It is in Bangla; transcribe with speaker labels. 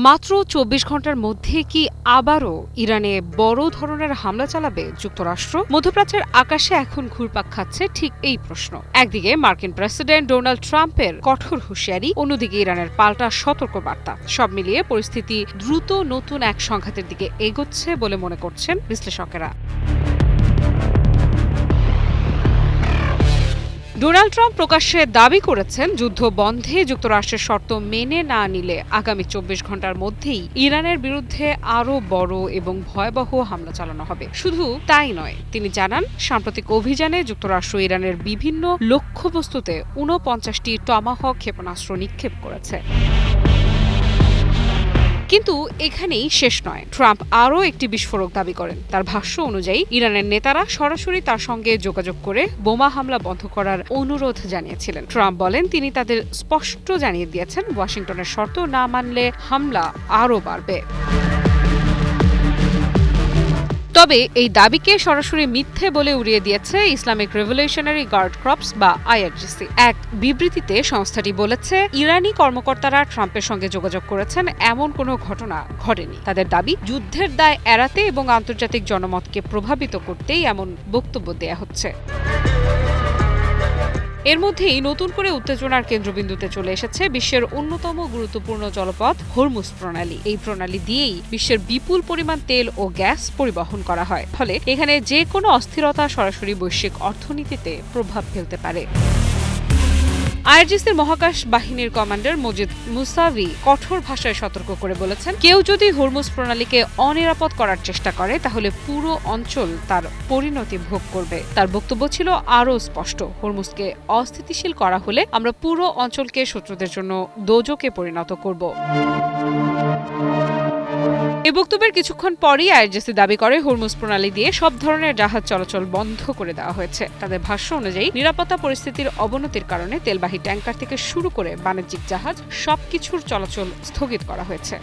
Speaker 1: মাত্র ২৪ ঘন্টার মধ্যে কি আবারও ইরানে বড় ধরনের হামলা চালাবে যুক্তরাষ্ট্র? মধ্যপ্রাচ্যের আকাশে এখন ঘুরপাক খাচ্ছে ঠিক এই প্রশ্ন। একদিকে মার্কিন প্রেসিডেন্ট ডোনাল্ড ট্রাম্পের কঠোর হুঁশিয়ারি, অন্যদিকে ইরানের পাল্টা সতর্কবার্তা। সব মিলিয়ে পরিস্থিতি দ্রুত নতুন এক সংঘাতের দিকে এগোচ্ছে বলে মনে করছেন বিশ্লেষকেরা। ডোনাল্ড ট্রাম্প প্রকাশ্যে দাবি করেছেন, যুদ্ধ বন্ধে যুক্তরাষ্ট্রের শর্ত মেনে না নিলে আগামী ২৪ ঘন্টার মধ্যেই ইরানের বিরুদ্ধে আরও বড় এবং ভয়াবহ হামলা চালানো হবে। শুধু তাই নয়, তিনি জানান সাম্প্রতিক অভিযানে যুক্তরাষ্ট্র ইরানের বিভিন্ন লক্ষ্যবস্তুতে ৪৯টি টমাহক ক্ষেপণাস্ত্র নিক্ষেপ করেছে। কিন্তু এখানেই শেষ নয়। ট্রাম্প আরও একটি বিস্ফোরক দাবি করেন। তার ভাষ্য অনুযায়ী ইরানের নেতারা সরাসরি তার সঙ্গে যোগাযোগ করে বোমা হামলা বন্ধ করার অনুরোধ জানিয়েছিলেন। ট্রাম্প বলেন, তিনি তাদের স্পষ্ট জানিয়ে দিয়েছেন ওয়াশিংটনের শর্ত না মানলে হামলা আরও বাড়বে। তবে এই দাবিকে সরাসরি মিথ্যে বলে উড়িয়ে দিয়েছে ইসলামিক রেভলিউশনারি গার্ড কর্পস বা আইআরজিসি। এক বিবৃতিতে সংস্থাটি বলেছে, ইরানি কর্মকর্তারা ট্রাম্পের সঙ্গে যোগাযোগ করেছেন এমন কোনো ঘটনা ঘটেনি। তাদের দাবি, যুদ্ধের দায় এড়াতে এবং আন্তর্জাতিক জনমতকে প্রভাবিত করতেই এমন বক্তব্য দেয়া হচ্ছে। এর মধ্যেই নতুন করে উত্তেজনার কেন্দ্রবিন্দুতে চলে এসেছে বিশ্বের অন্যতম গুরুত্বপূর্ণ জলপথ হরমুজ প্রণালী। এই প্রণালী দিয়েই বিশ্বের বিপুল পরিমাণ তেল ও গ্যাস পরিবহন করা হয়। ফলে এখানে যে কোনো অস্থিরতা সরাসরি বৈশ্বিক অর্থনীতিতে প্রভাব ফেলতে পারে। আইআরজিসির মহাকাশ বাহিনীর কমান্ডার মজিদ মুসাভি কঠোর ভাষায় সতর্ক করে বলেছেন, কেউ যদি হরমুজ প্রণালীকে অনিরাপদ করার চেষ্টা করে তাহলে পুরো অঞ্চল তার পরিণতি ভোগ করবে। তার বক্তব্য ছিল আরও স্পষ্ট, হরমুজকে অস্থিতিশীল করা হলে আমরা পুরো অঞ্চলকে শত্রুদের জন্য দোজকে পরিণত করব। এই বক্তব্যের কিছুক্ষণ পরই আইআরজিসি দাবি করে হরমুজ প্রণালী দিয়ে সব ধরনের জাহাজ চলাচল বন্ধ করে দেওয়া হয়েছে। তাদের ভাষ্য অনুযায়ী নিরাপত্তা পরিস্থিতির অবনতির কারণে তেলবাহী ট্যাঙ্কার থেকে শুরু করে বাণিজ্যিক জাহাজ সবকিছুর চলাচল স্থগিত করা হয়েছে।